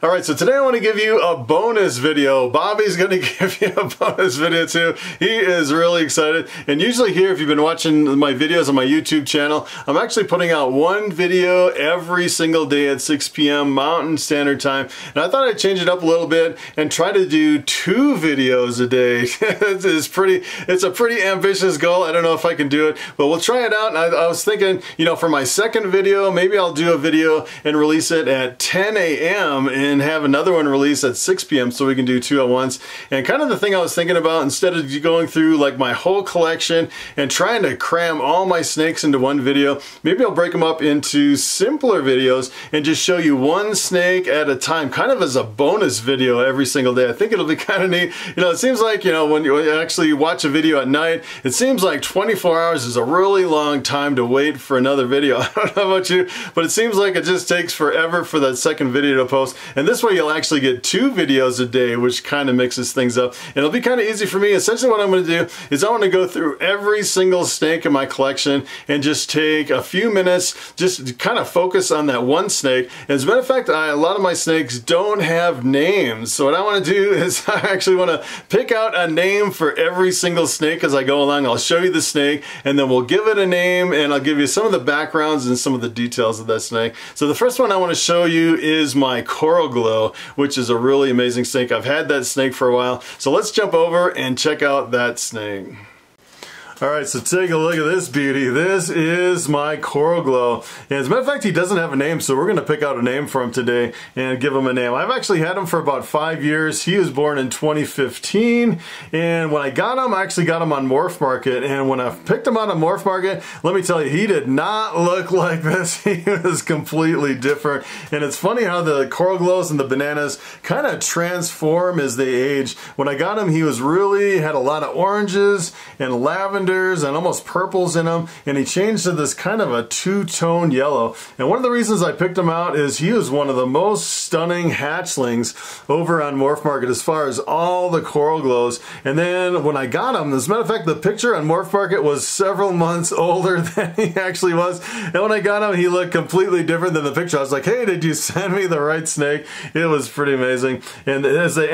Alright, so today I want to give you a bonus video. Bobby's going to give you a bonus video too. He is really excited. And usually here, if you've been watching my videos on my YouTube channel, I'm actually putting out one video every single day at 6 p.m. Mountain Standard Time. And I thought I'd change it up a little bit and try to do 2 videos a day. It's a pretty ambitious goal. I don't know if I can do it, but we'll try it out. And I was thinking, you know, for my second video, maybe I'll do a video and release it at 10 a.m. and have another one released at 6 p.m. so we can do 2 at once. And kind of the thing I was thinking about, instead of going through like my whole collection and trying to cram all my snakes into one video, maybe I'll break them up into simpler videos and just show you one snake at a time, kind of as a bonus video every single day. I think it'll be kind of neat. You know, it seems like, you know, when you actually watch a video at night, it seems like 24 hours is a really long time to wait for another video. I don't know about you, but it seems like it just takes forever for that second video to post. And this way you'll actually get 2 videos a day, which kind of mixes things up. And it'll be kind of easy for me. Essentially what I'm going to do is I want to go through every single snake in my collection and just take a few minutes just to kind of focus on that one snake. And as a matter of fact, a lot of my snakes don't have names. So what I want to do is I actually want to pick out a name for every single snake as I go along. I'll show you the snake and then we'll give it a name and I'll give you some of the backgrounds and some of the details of that snake. So the first one I want to show you is my coral glow, which is a really amazing snake. I've had that snake for a while. So let's jump over and check out that snake. Alright, so take a look at this beauty. This is my coral glow. And as a matter of fact, he doesn't have a name, so we're going to pick out a name for him today and give him a name. I've actually had him for about 5 years. He was born in 2015, and when I got him, I actually got him on Morphmarket. And when I picked him out on Morphmarket, let me tell you, he did not look like this. He was completely different. And it's funny how the coral glows and the bananas kind of transform as they age. When I got him, he was really, had a lot of oranges and lavender and almost purples in him, and he changed to this kind of a two-tone yellow. And one of the reasons I picked him out is he was one of the most stunning hatchlings over on Morphmarket as far as all the coral glows. And then when I got him, as a matter of fact, the picture on Morphmarket was several months older than he actually was. And when I got him, he looked completely different than the picture. I was like, hey, did you send me the right snake? It was pretty amazing. And as they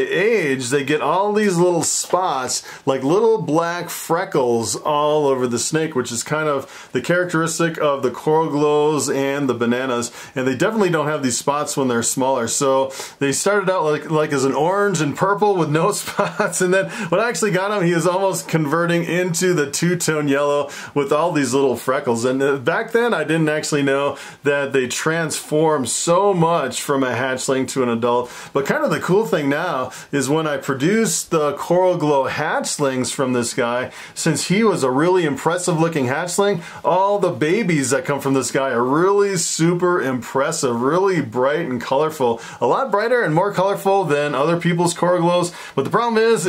age, they get all these little spots, like little black freckles all over the snake, which is kind of the characteristic of the coral glows and the bananas. And they definitely don't have these spots when they're smaller. So they started out like as an orange and purple with no spots, and then when I actually got him, he was almost converting into the two-tone yellow with all these little freckles. And back then I didn't actually know that they transform so much from a hatchling to an adult. But kind of the cool thing now is when I produced the coral glow hatchlings from this guy, since he was a really impressive looking hatchling, all the babies that come from this guy are really super impressive, really bright and colorful. A lot brighter and more colorful than other people's coral glows, but the problem is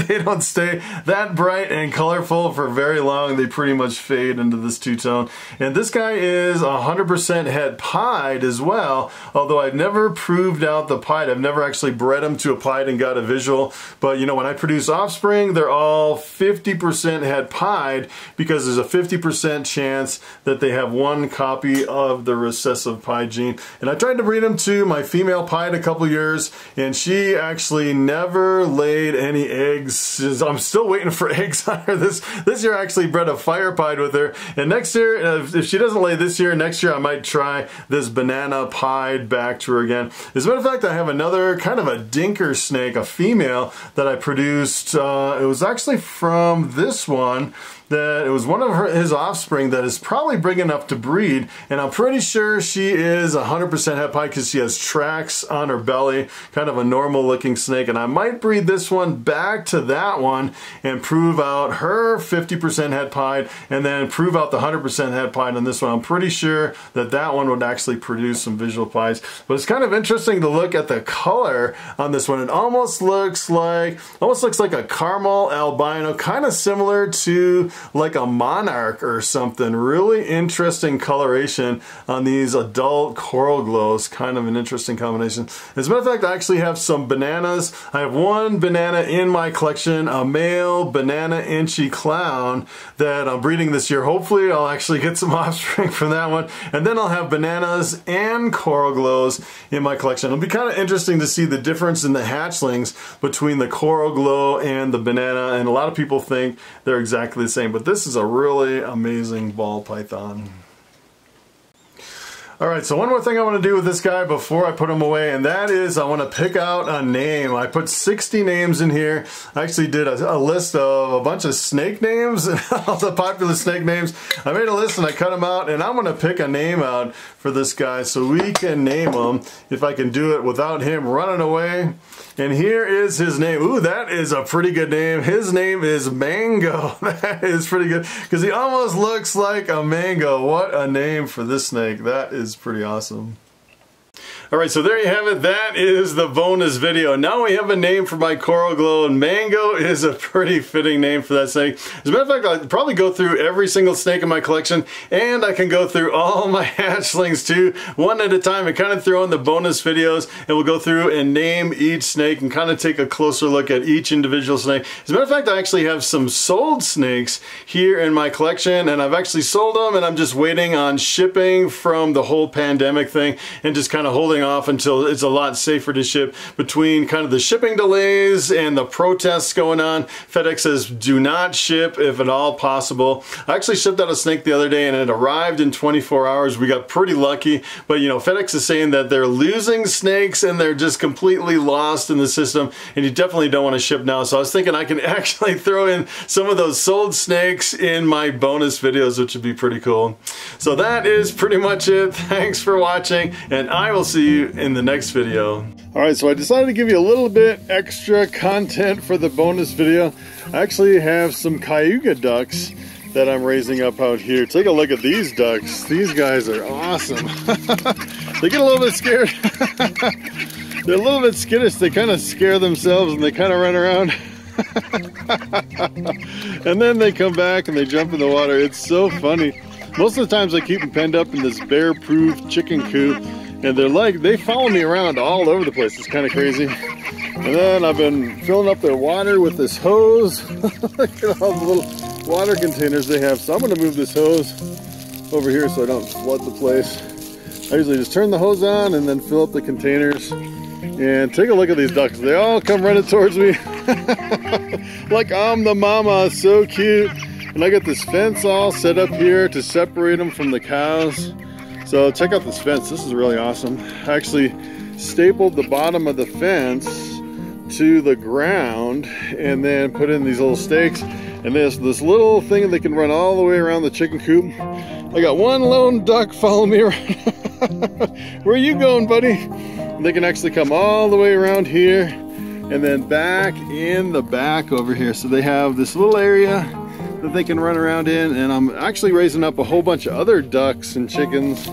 they don't stay that bright and colorful for very long. They pretty much fade into this two-tone. And this guy is 100% het pied as well, although I've never proved out the pied. I've never actually bred him to a pied and got a visual, but you know, when I produce offspring, they're all 50% het pied because there's a 50% chance that they have one copy of the recessive pied gene. And I tried to breed them to my female pied a couple years, and she actually never laid any eggs. I'm still waiting for eggs on her. This year I actually bred a fire pied with her, and next year, if she doesn't lay this year, next year I might try this banana pied back to her again. As a matter of fact, I have another kind of a dinker snake, a female, that I produced. It was actually from this one, that it was one of his offspring that is probably big enough to breed, and I'm pretty sure she is 100% het pied because she has tracks on her belly, kind of a normal looking snake. And I might breed this one back to that one and prove out her 50% het pied and then prove out the 100% het pied on this one. I'm pretty sure that that one would actually produce some visual pies. But it's kind of interesting to look at the color on this one. It almost looks like a caramel albino, kind of similar to like a monarch or something. Really interesting coloration on these adult coral glows. Kind of an interesting combination. As a matter of fact, I actually have some bananas. I have one banana in my collection, a male banana inchy clown that I'm breeding this year. Hopefully I'll actually get some offspring from that one. And then I'll have bananas and coral glows in my collection. It'll be kind of interesting to see the difference in the hatchlings between the coral glow and the banana, and a lot of people think they're exactly the same, but this is a really amazing ball python. Alright, so one more thing I want to do with this guy before I put him away, and that is I want to pick out a name. I put 60 names in here. I actually did a list of a bunch of snake names, all the popular snake names. I made a list and I cut them out, and I'm going to pick a name out for this guy so we can name him, if I can do it without him running away. And here is his name. Ooh, that is a pretty good name. His name is Mango. That is pretty good because he almost looks like a mango. What a name for this snake. That is pretty awesome. Alright, so there you have it. That is the bonus video. Now we have a name for my coral glow, and Mango is a pretty fitting name for that snake. As a matter of fact, I'll probably go through every single snake in my collection, and I can go through all my hatchlings too, one at a time, and kind of throw in the bonus videos, and we'll go through and name each snake and kind of take a closer look at each individual snake. As a matter of fact, I actually have some sold snakes here in my collection, and I've actually sold them, and I'm just waiting on shipping from the whole pandemic thing, and just kind of holding off until it's a lot safer to ship. Between kind of the shipping delays and the protests going on, FedEx says do not ship if at all possible. I actually shipped out a snake the other day and it arrived in 24 hours. We got pretty lucky, but you know, FedEx is saying that they're losing snakes and they're just completely lost in the system, and you definitely don't want to ship now. So I was thinking I can actually throw in some of those sold snakes in my bonus videos, which would be pretty cool. So that is pretty much it. Thanks for watching, and I will see you in the next video. Alright, so I decided to give you a little bit extra content for the bonus video. I actually have some cayuga ducks that I'm raising up out here. Take a look at these ducks. These guys are awesome. They get a little bit scared. They're a little bit skittish. They kind of scare themselves and they kind of run around. And then they come back and they jump in the water. It's so funny. Most of the times I keep them penned up in this bear-proof chicken coop, and they follow me around all over the place. It's kind of crazy. And then I've been filling up their water with this hose. Look at all the little water containers they have. So I'm going to move this hose over here so I don't flood the place. I usually just turn the hose on and then fill up the containers. And take a look at these ducks. They all come running towards me. Like I'm the mama. So cute. And I got this fence all set up here to separate them from the cows. So check out this fence. This is really awesome. I actually stapled the bottom of the fence to the ground and then put in these little stakes, and this little thing that they can run all the way around the chicken coop. I got one lone duck following me around. Where are you going, buddy? And they can actually come all the way around here and then back in the back over here. So they have this little area that they can run around in, and I'm actually raising up a whole bunch of other ducks and chickens.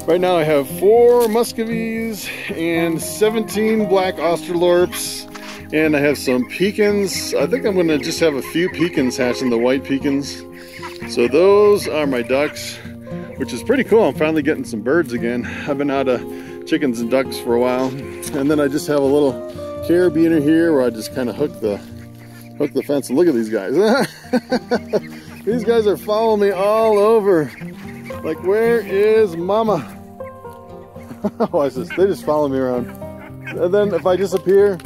Right now I have 4 Muscovies and 17 black Australorps, and I have some pecans. I think I'm going to just have a few pecans hatching, the white pecans. So those are my ducks, which is pretty cool. I'm finally getting some birds again. I've been out of chickens and ducks for a while. And then I just have a little carabiner here where I just kind of hook the fence, and look at these guys. These guys are following me all over. Like, where is mama? Watch this. They just follow me around. And then if I disappear,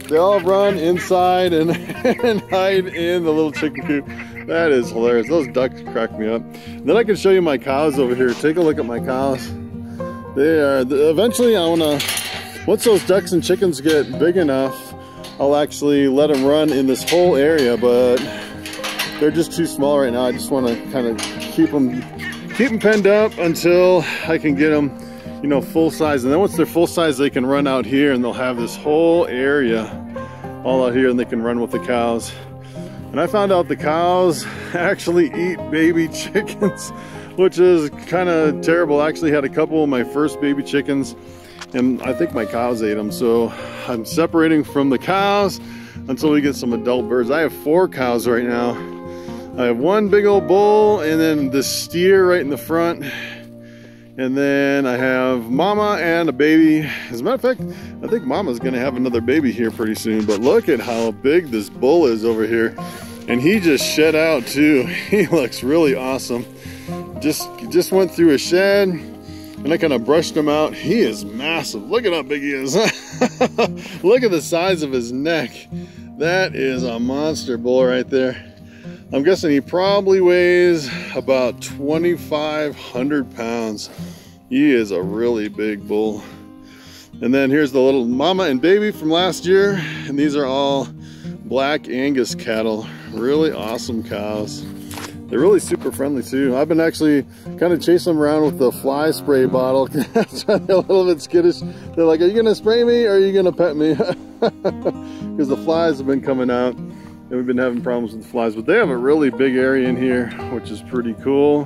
they all run inside and, and hide in the little chicken coop. That is hilarious. Those ducks crack me up. And then I can show you my cows over here. Take a look at my cows. They are, eventually I want to, once those ducks and chickens get big enough, I'll actually let them run in this whole area, but they're just too small right now. I just want to kind of keep them penned up until I can get them, you know, full size. And then once they're full size, they can run out here and they'll have this whole area all out here, and they can run with the cows. And I found out the cows actually eat baby chickens, which is kind of terrible. I actually had a couple of my first baby chickens, and I think my cows ate them. So I'm separating from the cows until we get some adult birds. I have 4 cows right now. I have one big old bull, and then this steer right in the front. And then I have Mama and a baby. As a matter of fact, I think Mama's gonna have another baby here pretty soon, but look at how big this bull is over here. And he just shed out too. He looks really awesome. Just went through a shed, and I kind of brushed him out. He is massive. Look at how big he is. Look at the size of his neck. That is a monster bull right there. I'm guessing he probably weighs about 2,500 pounds. He is a really big bull. And then here's the little mama and baby from last year. And these are all black Angus cattle. Really awesome cows. They're really super friendly too. I've been actually kind of chasing them around with the fly spray bottle. They're a little bit skittish. They're like, are you gonna spray me or are you gonna pet me? Because the flies have been coming out. And we've been having problems with the flies, but they have a really big area in here, which is pretty cool.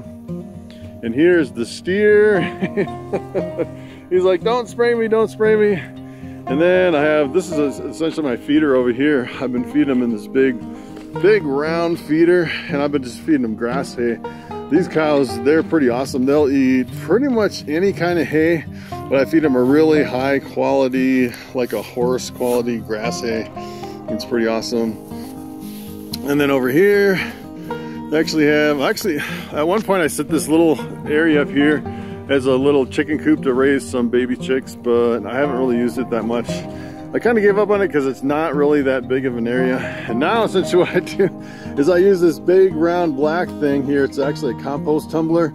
And here's the steer. He's like, don't spray me, don't spray me. And then I have, this is essentially my feeder over here. I've been feeding them in this big round feeder, and I've been just feeding them grass hay. These cows, they're pretty awesome. They'll eat pretty much any kind of hay, but I feed them a really high quality, like a horse quality grass hay. It's pretty awesome. And then over here, I actually at one point I set this little area up here as a little chicken coop to raise some baby chicks, but I haven't really used it that much. I kind of gave up on it because it's not really that big of an area. And now essentially what I do is I use this big round black thing here. It's actually a compost tumbler.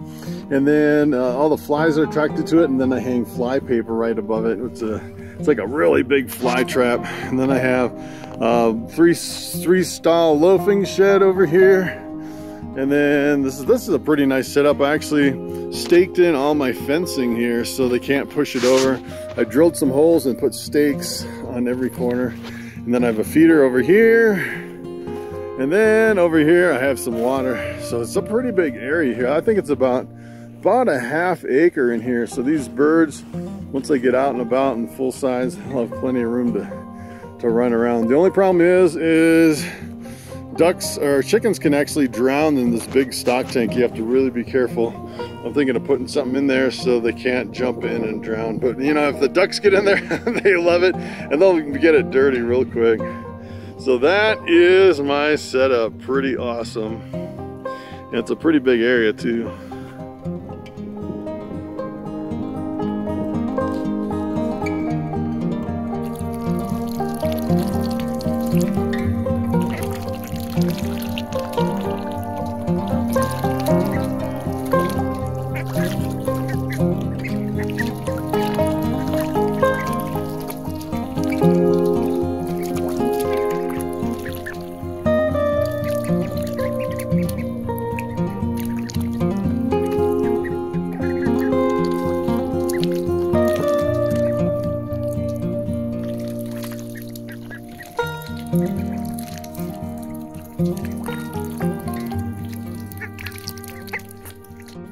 And then all the flies are attracted to it, and then I hang fly paper right above it. It's like a really big fly trap. And then I have three stall loafing shed over here. And then this is a pretty nice setup. I actually staked in all my fencing here so they can't push it over. I drilled some holes and put stakes on every corner. And then I have a feeder over here. And then over here I have some water. So it's a pretty big area here. I think it's about a half acre in here. So these birds, once they get out and about in full size, they'll have plenty of room to run around. The only problem is ducks or chickens can actually drown in this big stock tank. You have to really be careful. I'm thinking of putting something in there so they can't jump in and drown. But you know, if the ducks get in there, they love it, and they'll get it dirty real quick. So that is my setup. Pretty awesome. And it's a pretty big area too.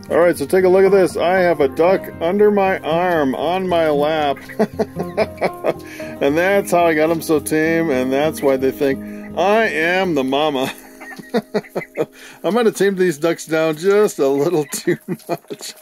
All right, so take a look at this. I have a duck under my arm, on my lap. And that's how I got them so tame, and that's why they think I am the mama. I might have tamed these ducks down just a little too much.